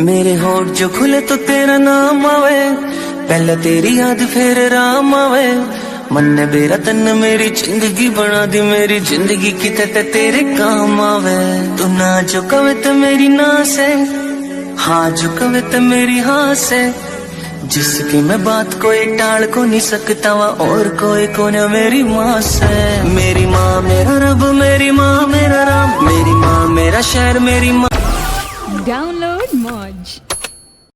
मेरे होठ जो खुले तो तेरा नाम आवे, पहले तेरी याद फिर राम आवे। मन ने मेरा तन मेरी जिंदगी बना दी, मेरी जिंदगी की ते तेरे काम आवे। तू ना जो कवे तो मेरी ना से, हाँ जो कवे तो मेरी हाँ से। जिसकी मैं बात कोई टाल को नहीं सकता वा, और कोई कौन मेरी माँ से। मेरी माँ मेरा रब, मेरी माँ मेरा राम, मेरी माँ मेरा शहर, मेरी माँ। Download Moj.